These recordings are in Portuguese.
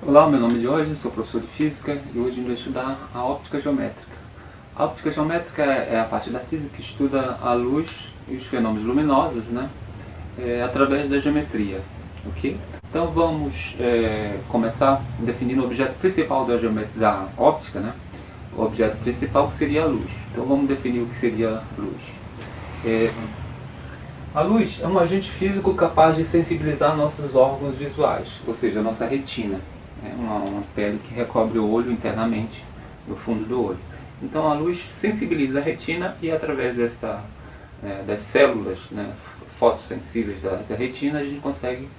Olá, meu nome é Jorge, sou professor de Física e hoje a gente vai estudar a óptica geométrica. A óptica geométrica é a parte da física que estuda a luz e os fenômenos luminosos, né, através da geometria. Ok? Então vamos começar definindo o objeto principal da óptica, né? O objeto principal que seria a luz. Então vamos definir o que seria a luz. A luz é um agente físico capaz de sensibilizar nossos órgãos visuais, ou seja, a nossa retina. É uma pele que recobre o olho internamente, no fundo do olho. Então a luz sensibiliza a retina e através das células, né, fotossensíveis da retina a gente consegue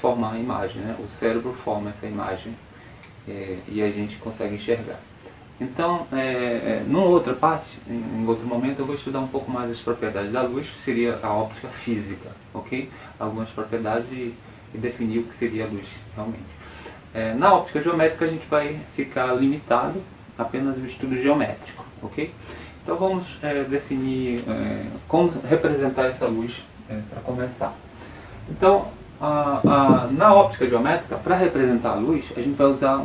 formar a imagem. Né? O cérebro forma essa imagem e a gente consegue enxergar. Então, numa outra parte, em outro momento, eu vou estudar um pouco mais as propriedades da luz, que seria a óptica física, ok? Algumas propriedades e definir o que seria a luz realmente. Na óptica geométrica a gente vai ficar limitado apenas ao estudo geométrico, ok? Então vamos definir como representar essa luz para começar. Então, na óptica geométrica, para representar a luz, a gente vai usar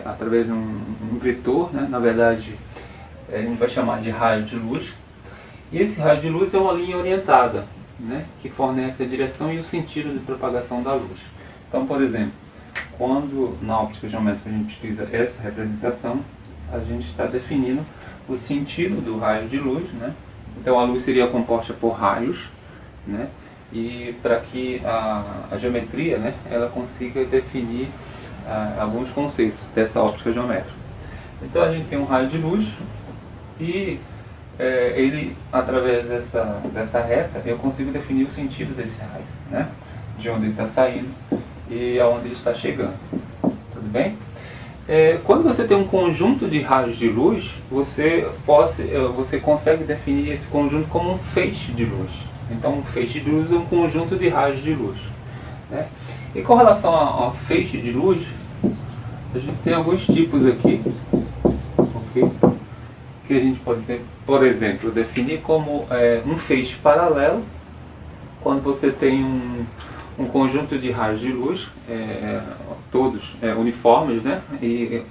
através de um vetor, né? Na verdade a gente vai chamar de raio de luz, e esse raio de luz é uma linha orientada, né? Que fornece a direção e o sentido de propagação da luz. Então, por exemplo, quando na óptica geométrica a gente utiliza essa representação, a gente está definindo o sentido do raio de luz, né? Então a luz seria composta por raios, né? E para que a geometria, né, ela consiga definir alguns conceitos dessa óptica geométrica. Então a gente tem um raio de luz e ele, através dessa reta, eu consigo definir o sentido desse raio, né? De onde ele está saindo e aonde ele está chegando. Tudo bem? Quando você tem um conjunto de raios de luz, você consegue definir esse conjunto como um feixe de luz. Então um feixe de luz é um conjunto de raios de luz, né? E com relação ao feixe de luz, a gente tem alguns tipos aqui, ok? Que a gente pode, por exemplo, definir como um feixe paralelo, quando você tem um conjunto de raios de luz, todos uniformes, né? E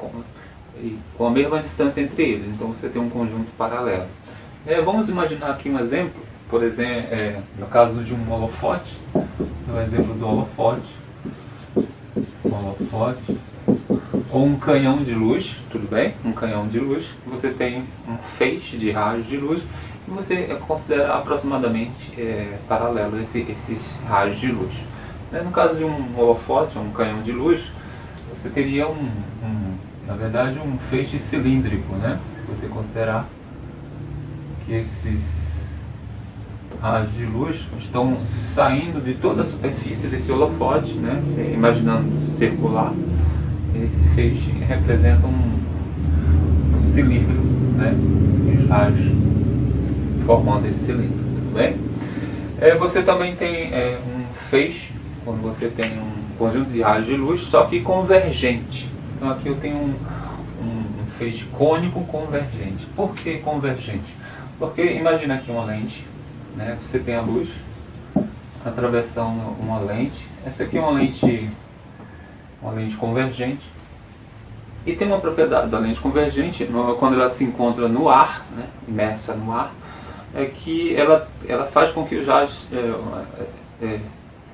com a mesma distância entre eles. Então você tem um conjunto paralelo. Vamos imaginar aqui um exemplo, por exemplo, no caso de um holofote, no exemplo do holofote, ou um canhão de luz, tudo bem? Um canhão de luz, você tem um feixe de raios de luz e você considera aproximadamente paralelo esses raios de luz. No caso de um holofote, um canhão de luz, você teria na verdade um feixe cilíndrico, né? Se você considerar que esses raios de luz estão saindo de toda a superfície desse holofote, né? Imaginando circular, esse feixe representa um cilindro, né? Os raios formando esse cilindro, tudo bem? Você também tem um feixe, quando você tem um conjunto de raios de luz, só que convergente. Então aqui eu tenho um feixe cônico convergente. Por que convergente? Porque imagina aqui uma lente, né? Você tem a luz atravessando uma lente. Essa aqui é uma lente convergente. E tem uma propriedade da lente convergente, quando ela se encontra no ar, né, imersa no ar, é que ela faz com que os raios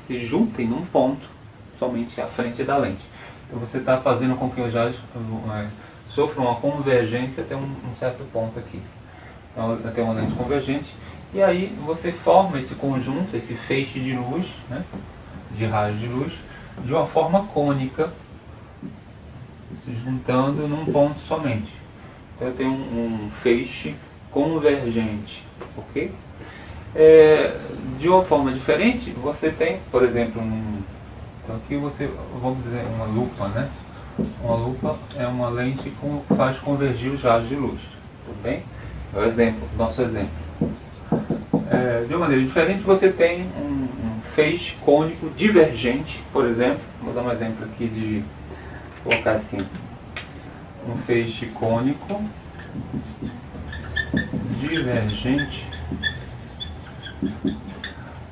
se juntem num ponto, somente à frente da lente. Então você está fazendo com que os raios sofram uma convergência até um certo ponto aqui. Então tem uma lente convergente. E aí você forma esse conjunto, esse feixe de luz, né, de raios de luz, de uma forma cônica, se juntando num ponto somente. Então eu tenho um feixe convergente, ok? De uma forma diferente, você tem, por exemplo, então aqui vamos dizer uma lupa, né? Uma lupa é uma lente que faz convergir os raios de luz, tudo bem? É o exemplo, nosso exemplo. De uma maneira diferente, você tem um feixe cônico divergente, por exemplo. Vou dar um exemplo aqui de colocar assim: um feixe cônico divergente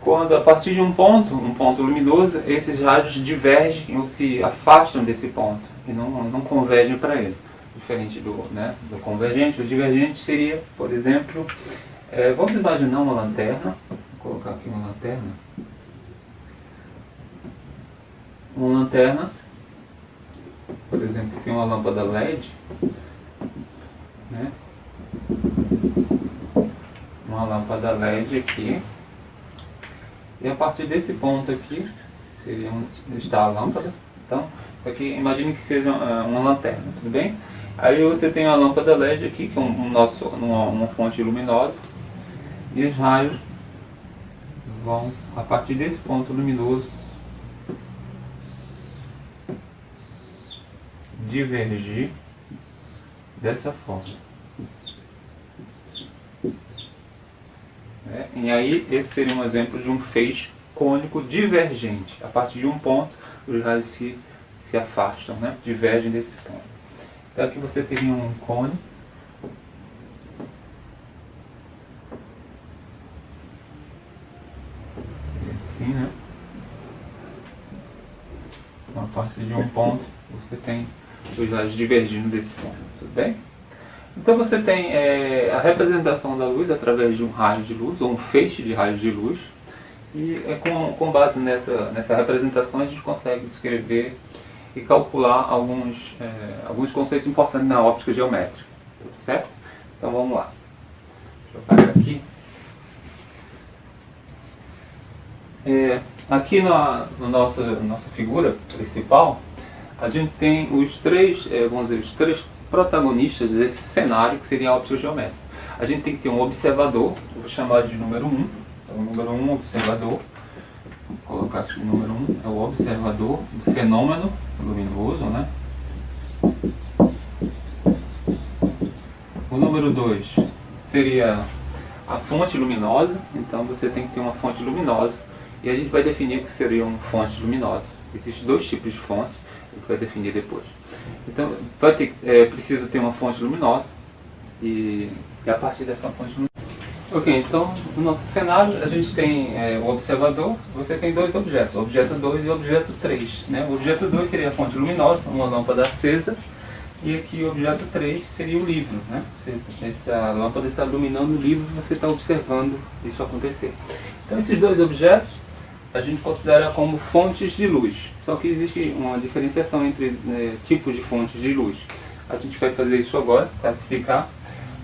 Quando a partir de um ponto luminoso, esses raios divergem ou se afastam desse ponto e não convergem para ele. Diferente do convergente, o divergente seria, por exemplo, vamos imaginar uma lanterna. Vou colocar aqui uma lanterna. Uma lanterna, por exemplo, tem uma lâmpada LED, né? Uma lâmpada LED aqui. E a partir desse ponto aqui, seria onde está a lâmpada. Então, isso aqui, imagine que seja uma lanterna, tudo bem? Aí você tem a lâmpada LED aqui, que é uma fonte luminosa. E os raios vão, a partir desse ponto luminoso, divergir dessa forma. E aí, esse seria um exemplo de um feixe cônico divergente. A partir de um ponto, os raios se afastam, né? Divergem desse ponto. Então aqui você teria um cone. Assim, né? Então, a partir de um ponto, você tem os raios divergindo desse ponto. Tudo bem? Então você tem a representação da luz através de um raio de luz, ou um feixe de raios de luz, e com base nessa representação a gente consegue descrever e calcular alguns conceitos importantes na óptica geométrica, certo? Então vamos lá. Deixa eu apagar aqui. Aqui na nossa figura principal, a gente tem os três protagonistas desse cenário, que seria a óptica geométrica. A gente tem que ter um observador, eu vou chamar de número 1. Então, o número 1, observador. Vou colocar aqui o número 1, é o observador do fenômeno luminoso, né? O número 2 seria a fonte luminosa. Então, você tem que ter uma fonte luminosa. E a gente vai definir o que seria uma fonte luminosa. Existem dois tipos de fontes, a gente vai definir depois. Então, preciso ter uma fonte luminosa e a partir dessa fonte luminosa. Ok, então no nosso cenário a gente tem o observador, você tem dois objetos, o objeto 2 e o objeto 3. Né? O objeto 2 seria a fonte luminosa, uma lâmpada acesa, e aqui o objeto 3 seria o livro. Né? Essa lâmpada está iluminando o livro e você está observando isso acontecer. Então esses dois objetos a gente considera como fontes de luz. Só que existe uma diferenciação entre tipos de fontes de luz. A gente vai fazer isso agora, classificar.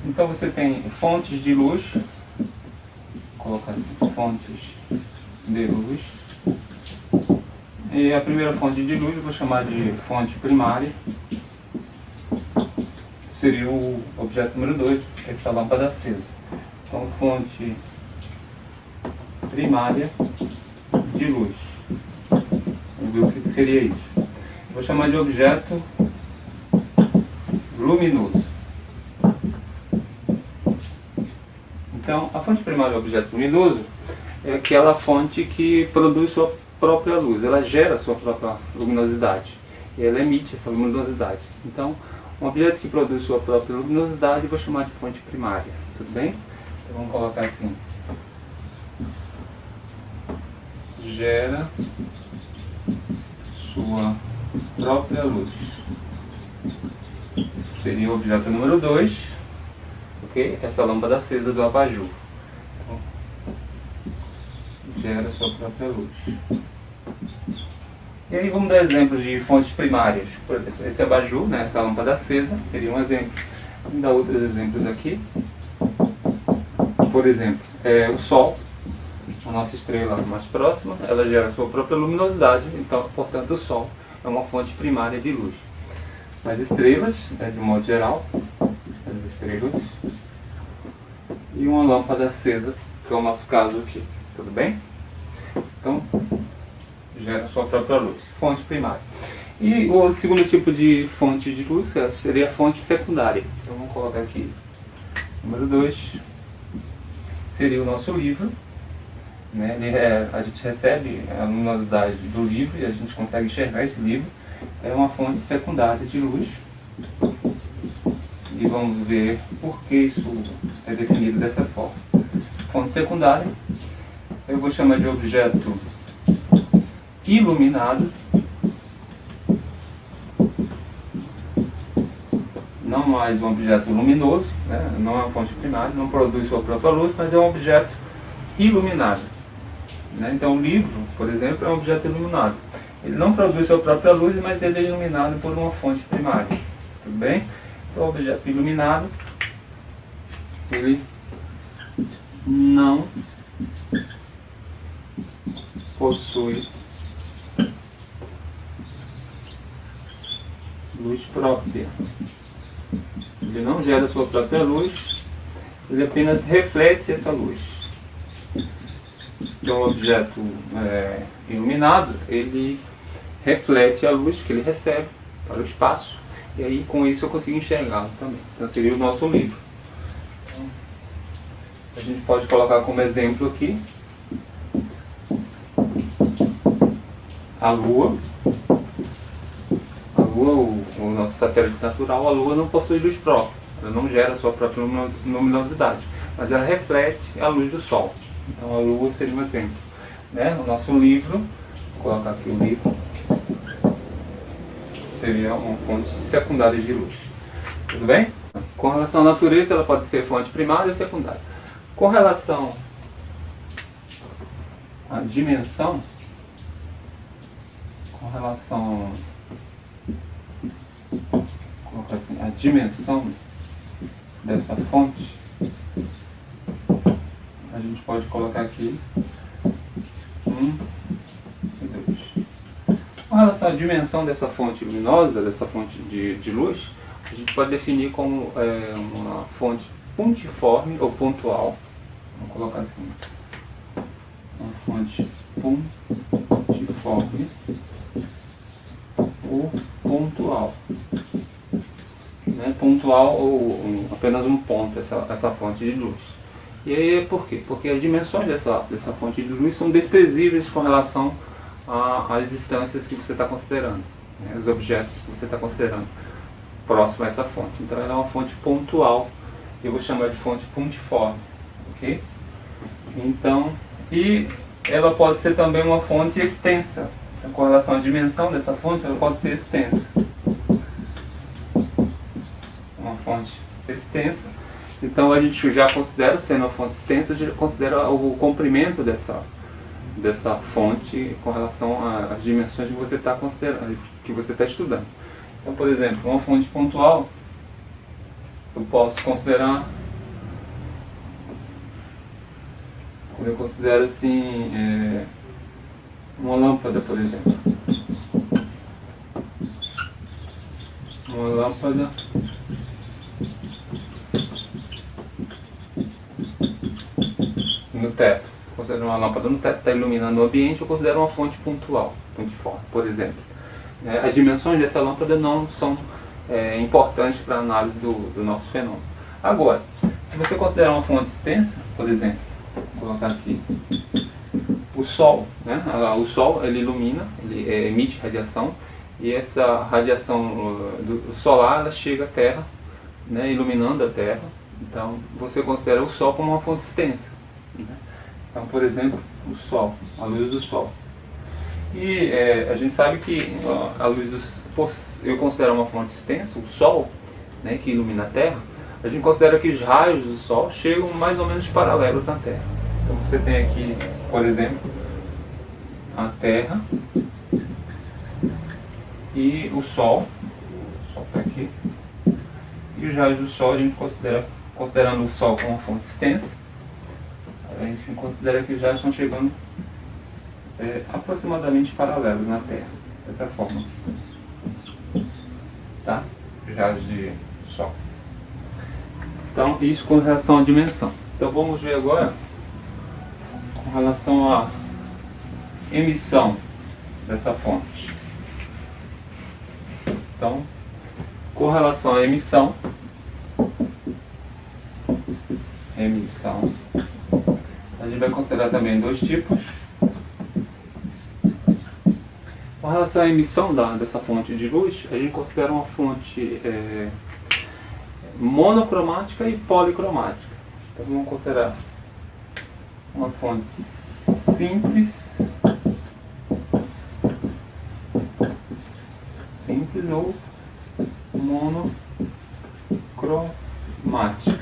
Então você tem fontes de luz, vou colocar assim, fontes de luz. E a primeira fonte de luz eu vou chamar de fonte primária. Seria o objeto número 2, essa lâmpada acesa. Então fonte primária de luz. Vamos ver o que seria isso. Vou chamar de objeto luminoso. Então, a fonte primária do objeto luminoso é aquela fonte que produz sua própria luz. Ela gera sua própria luminosidade. E ela emite essa luminosidade. Então, um objeto que produz sua própria luminosidade eu vou chamar de fonte primária. Tudo bem? Então, vamos colocar assim. Gera sua própria luz. Seria o objeto número 2, ok? Essa lâmpada acesa do abajur. Então, gera sua própria luz. E aí vamos dar exemplos de fontes primárias. Por exemplo, esse abajur, né, essa lâmpada acesa, seria um exemplo. Vamos dar outros exemplos aqui. Por exemplo, o Sol. A nossa estrela mais próxima, ela gera sua própria luminosidade, então, portanto, o Sol é uma fonte primária de luz. As estrelas, de modo geral, as estrelas, e uma lâmpada acesa, que é o nosso caso aqui, tudo bem? Então, gera sua própria luz, fonte primária. E o segundo tipo de fonte de luz seria a fonte secundária. Então, vamos colocar aqui, número 2, seria o nosso livro. Né? A gente recebe a luminosidade do livro e a gente consegue enxergar esse livro. É uma fonte secundária de luz. E vamos ver por que isso é definido dessa forma. Fonte secundária eu vou chamar de objeto iluminado. Não mais um objeto luminoso, né? Não é uma fonte primária, não produz sua própria luz, mas é um objeto iluminado. Né? Então o livro, por exemplo, é um objeto iluminado. Ele não produz sua própria luz, mas ele é iluminado por uma fonte primária. Tudo bem? Então o objeto iluminado, ele não possui luz própria. Ele não gera sua própria luz, ele apenas reflete essa luz. Então o objeto iluminado, ele reflete a luz que ele recebe para o espaço, e aí com isso eu consigo enxergá-lo também. Então seria o nosso livro. Então, a gente pode colocar como exemplo aqui a Lua. A Lua, o nosso satélite natural, a Lua não possui luz própria, ela não gera sua própria luminosidade, mas ela reflete a luz do Sol. Então a Lua seria um exemplo. Né? O nosso livro, vou colocar aqui o livro, seria uma fonte secundária de luz. Tudo bem? Com relação à natureza, ela pode ser fonte primária ou secundária. Com relação à dimensão, a dimensão dessa fonte, a gente pode colocar aqui 1 e 2. Com relação à dimensão dessa fonte luminosa, dessa fonte de luz, a gente pode definir como uma fonte pontiforme ou pontual. Vamos colocar assim. Uma fonte pontiforme ou pontual. Né? Pontual ou apenas um ponto, essa fonte de luz. E aí por quê? Porque as dimensões dessa fonte de luz são desprezíveis com relação às distâncias que você está considerando, né? Os objetos que você está considerando próximo a essa fonte. Então ela é uma fonte pontual, eu vou chamar de fonte pontiforme, ok? Então, e ela pode ser também uma fonte extensa. Então, com relação à dimensão dessa fonte, ela pode ser extensa. Uma fonte extensa. Então a gente já considera, sendo uma fonte extensa, a gente considera o comprimento dessa fonte com relação às dimensões que você está considerando, que você está estudando. Então, por exemplo, uma fonte pontual, eu posso considerar, eu considero assim, uma lâmpada, por exemplo. Uma lâmpada no teto. Considero uma lâmpada no teto, está iluminando o ambiente, eu considero uma fonte pontual, pontiforme, por exemplo. As dimensões dessa lâmpada não são importantes para a análise do nosso fenômeno. Agora, se você considerar uma fonte extensa, por exemplo, vou colocar aqui o Sol, né? O Sol, ele ilumina, ele emite radiação, e essa radiação solar, ela chega à Terra, né? Iluminando a Terra. Então você considera o Sol como uma fonte extensa, né? Então, por exemplo, o Sol, a luz do Sol. E a gente sabe que a luz eu considero uma fonte extensa, o Sol, né, que ilumina a Terra. A gente considera que os raios do Sol chegam mais ou menos paralelos na Terra. Então você tem aqui, por exemplo, a Terra e o Sol está aqui. E os raios do Sol a gente considerando o Sol como uma fonte extensa, a gente considera que os raios estão chegando aproximadamente paralelos na Terra, dessa forma. Tá? Os raios de Sol. Então, isso com relação à dimensão. Então, vamos ver agora com relação à emissão dessa fonte. Então, com relação à emissão, a gente vai considerar também dois tipos. Com relação à emissão dessa fonte de luz, a gente considera uma fonte monocromática e policromática. Então vamos considerar uma fonte simples ou monocromática.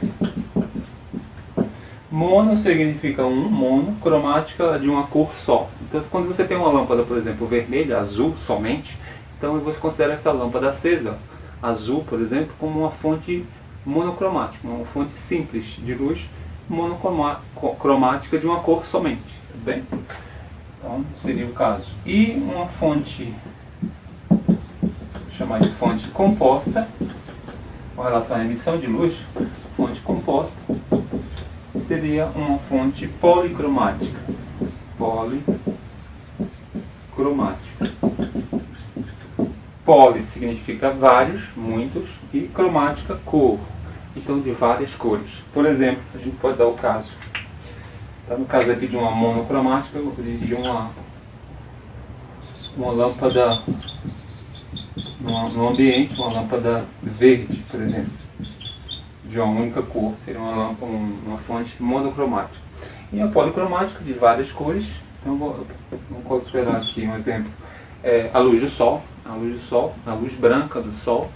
Mono significa mono, cromática de uma cor só. Então quando você tem uma lâmpada, por exemplo, vermelha, azul somente, então você considera essa lâmpada acesa, azul, por exemplo, como uma fonte monocromática, uma fonte simples de luz monocromática de uma cor somente, tudo bem? Então seria o caso. E uma fonte, vou chamar de fonte composta, com relação à emissão de luz, fonte composta seria uma fonte policromática. Poli significa vários, muitos, e cromática, cor. Então, de várias cores. Por exemplo, a gente pode dar o caso. Tá, no caso aqui de uma monocromática, eu de uma lâmpada no ambiente, uma lâmpada verde, por exemplo, de uma única cor, seria uma fonte monocromática. E a policromática, de várias cores, então vamos considerar aqui um exemplo, a luz do sol, a luz branca do sol,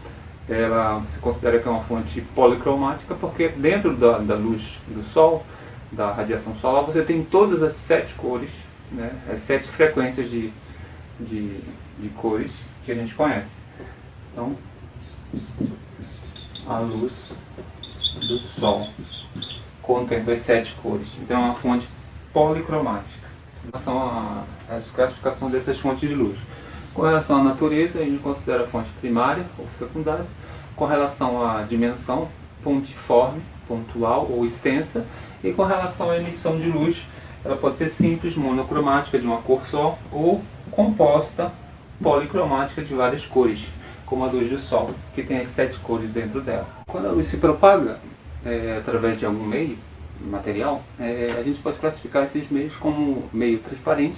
ela se considera que é uma fonte policromática, porque dentro da luz do sol, da radiação solar, você tem todas as 7 cores, né, as 7 frequências de cores que a gente conhece. Então, a luz do sol contempla as 7 cores. Então é uma fonte policromática. Com relação às classificações dessas fontes de luz. Com relação à natureza, a gente considera a fonte primária ou secundária. Com relação à dimensão, pontiforme, pontual ou extensa. E com relação à emissão de luz, ela pode ser simples, monocromática, de uma cor só, ou composta, policromática, de várias cores, como a luz do sol, que tem as 7 cores dentro dela. Quando a luz se propaga através de algum meio material, a gente pode classificar esses meios como meio transparente,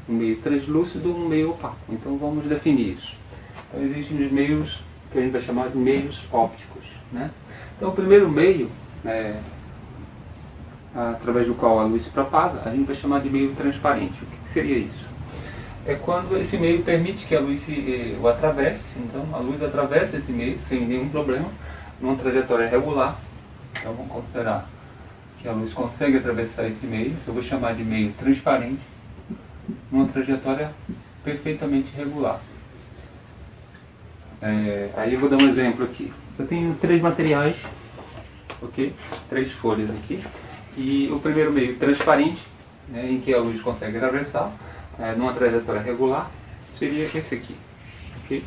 um meio translúcido, um meio opaco. Então vamos definir isso. Então existem os meios que a gente vai chamar de meios ópticos, né? Então o primeiro meio, através do qual a luz se propaga, a gente vai chamar de meio transparente. O que seria isso? É quando esse meio permite que a luz o atravesse. Então a luz atravessa esse meio sem nenhum problema, numa trajetória regular. Então vamos considerar que a luz consegue atravessar esse meio, que eu vou chamar de meio transparente, numa trajetória perfeitamente regular. Aí eu vou dar um exemplo aqui. Eu tenho 3 materiais, ok? 3 folhas aqui. E o primeiro meio transparente, em que a luz consegue atravessar, numa trajetória regular, seria esse aqui. Okay?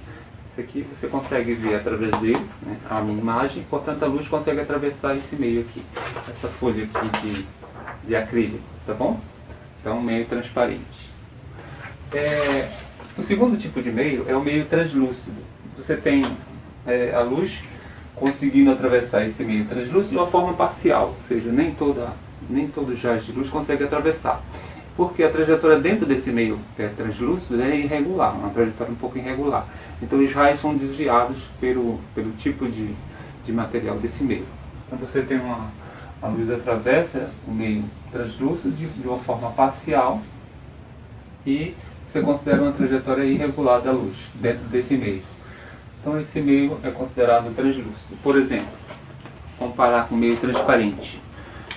Esse aqui você consegue ver através dele, né, a minha imagem, portanto a luz consegue atravessar esse meio aqui, essa folha aqui de acrílico, tá bom? Então meio transparente. O segundo tipo de meio é o meio translúcido. Você tem a luz conseguindo atravessar esse meio translúcido de uma forma parcial, ou seja, nem todo jato de luz consegue atravessar. Porque a trajetória dentro desse meio translúcido é irregular, uma trajetória um pouco irregular. Então os raios são desviados pelo tipo de material desse meio. Então você tem a luz atravessa o meio translúcido de uma forma parcial e você considera uma trajetória irregular da luz dentro desse meio. Então esse meio é considerado translúcido. Por exemplo, comparar com o meio transparente.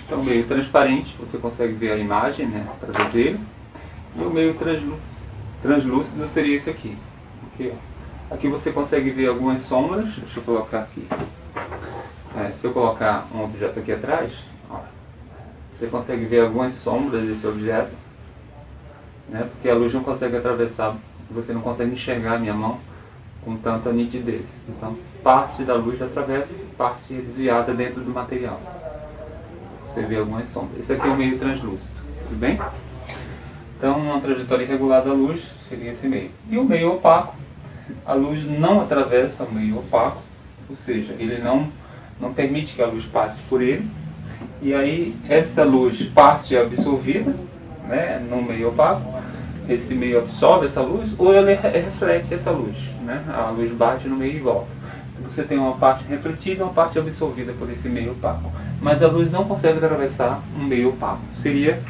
Então o meio transparente, você consegue ver a imagem, né, através dele. E o meio translúcido seria esse aqui. Aqui você consegue ver algumas sombras. Deixa eu colocar aqui. Se eu colocar um objeto aqui atrás, você consegue ver algumas sombras desse objeto, né, porque a luz não consegue atravessar, você não consegue enxergar a minha mão com tanta nitidez. Então parte da luz atravessa, parte é desviada dentro do material. Você vê algumas sombras. Esse aqui é o meio translúcido, tudo bem? Então uma trajetória irregular da luz seria esse meio. E o meio opaco, a luz não atravessa o meio opaco, ou seja, ele não permite que a luz passe por ele. E aí essa luz parte absorvida, né, no meio opaco, esse meio absorve essa luz ou ele reflete essa luz, né? A luz bate no meio e volta. Você tem uma parte refletida e uma parte absorvida por esse meio opaco. Mas a luz não consegue atravessar um meio opaco. Seria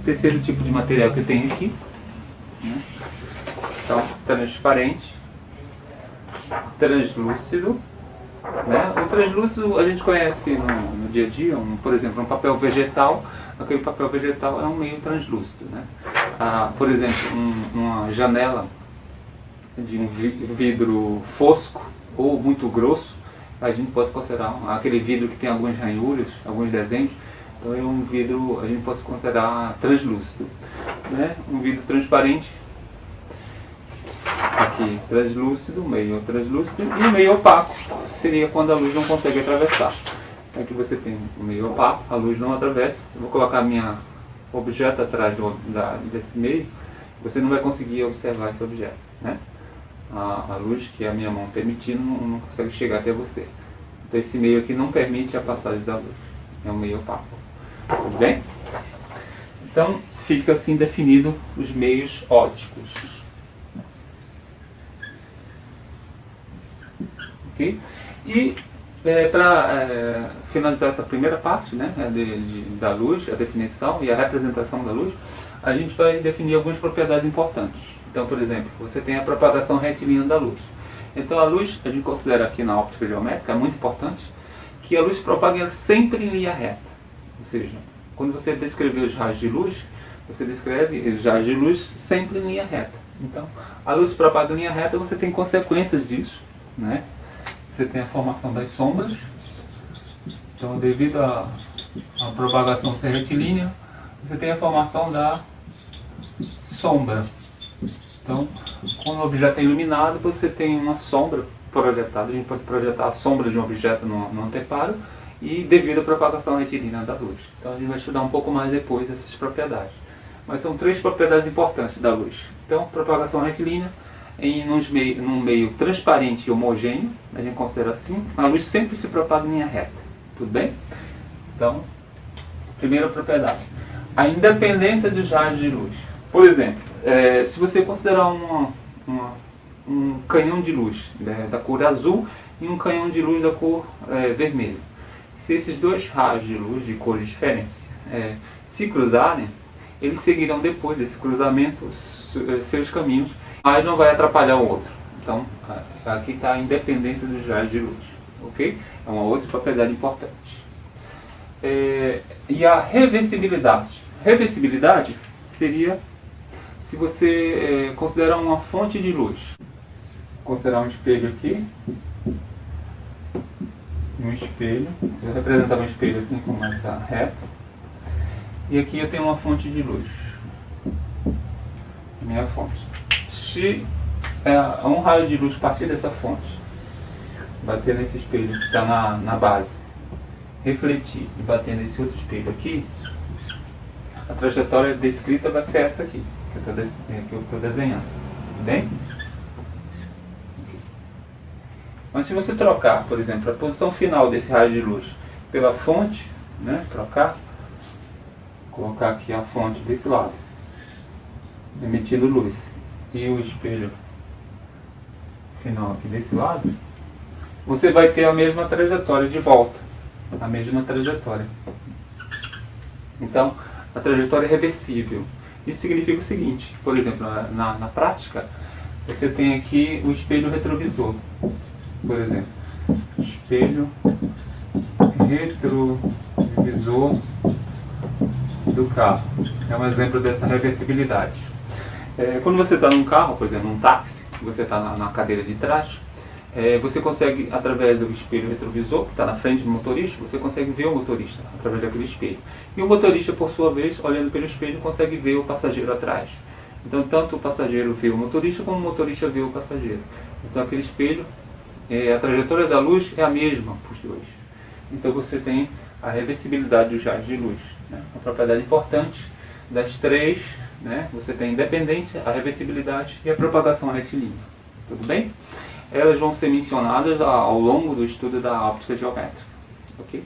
terceiro tipo de material que eu tenho aqui, né? Então, transparente, translúcido, né? O translúcido a gente conhece no dia a dia, por exemplo, um papel vegetal. Aquele papel vegetal é um meio translúcido, né? Por exemplo, uma janela de um vidro fosco ou muito grosso, a gente pode considerar aquele vidro que tem algumas ranhuras, alguns desenhos. Então é um vidro, a gente pode considerar translúcido, né? Um vidro transparente, aqui translúcido, meio translúcido, e o meio opaco seria quando a luz não consegue atravessar. Aqui você tem o meio opaco, a luz não atravessa. Eu vou colocar minha objeto atrás desse meio, você não vai conseguir observar esse objeto, né? A luz que a minha mão está emitindo não consegue chegar até você. Então esse meio aqui não permite a passagem da luz, é um meio opaco. Tudo bem? Então fica assim definido os meios ópticos. Ok? E para finalizar essa primeira parte, né, da luz, a definição e a representação da luz, a gente vai definir algumas propriedades importantes. Então, por exemplo, você tem a propagação retilínea da luz. Então a luz, a gente considera aqui na óptica geométrica, é muito importante, que a luz propaga sempre em linha reta. Ou seja, quando você descrever os raios de luz, você descreve os raios de luz sempre em linha reta. Então, a luz propaga em linha reta, você tem consequências disso, né? Você tem a formação das sombras. Então, devido à propagação ser retilínea, você tem a formação da sombra. Então, quando o objeto é iluminado, você tem uma sombra projetada. A gente pode projetar a sombra de um objeto no anteparo, e devido à propagação retilínea da luz. Então, a gente vai estudar um pouco mais depois essas propriedades. Mas são três propriedades importantes da luz. Então, propagação retilínea, num meio transparente e homogêneo, a gente considera assim, a luz sempre se propaga em linha reta. Tudo bem? Então, primeira propriedade, a independência dos raios de luz. Por exemplo, se você considerar um canhão de luz da cor azul e um canhão de luz da cor vermelha, se esses dois raios de luz de cores diferentes se cruzarem, eles seguirão depois desse cruzamento seus caminhos, mas não vai atrapalhar o outro. Então, aqui está a independência dos raios de luz, ok? É uma outra propriedade importante. E a reversibilidade. Reversibilidade seria se você considerar uma fonte de luz. Considerar um espelho aqui. Um espelho. Eu representar um espelho assim com essa reta. E aqui eu tenho uma fonte de luz. Minha fonte. Se um raio de luz partir dessa fonte, bater nesse espelho que está na base, refletir e bater nesse outro espelho aqui, a trajetória descrita vai ser essa aqui, que eu estou desenhando. Tudo bem? Mas se você trocar, por exemplo, a posição final desse raio de luz pela fonte, né, colocar aqui a fonte desse lado, emitindo luz, e o espelho final aqui desse lado, você vai ter a mesma trajetória de volta, a mesma trajetória. Então, a trajetória é reversível. Isso significa o seguinte, por exemplo, na prática, você tem aqui o espelho retrovisor, por exemplo, espelho retrovisor do carro. É um exemplo dessa reversibilidade. Quando você está num carro, por exemplo, num táxi, você está na cadeira de trás, você consegue, através do espelho retrovisor, que está na frente do motorista, você consegue ver o motorista através daquele espelho. E o motorista, por sua vez, olhando pelo espelho, consegue ver o passageiro atrás. Então, tanto o passageiro vê o motorista, como o motorista vê o passageiro. Então, aquele espelho, a trajetória da luz é a mesma para os dois. Então, você tem a reversibilidade dos raios de luz, né? Uma propriedade importante das três, né? Você tem a independência, a reversibilidade e a propagação retilínea. Tudo bem? Elas vão ser mencionadas ao longo do estudo da óptica geométrica. Ok?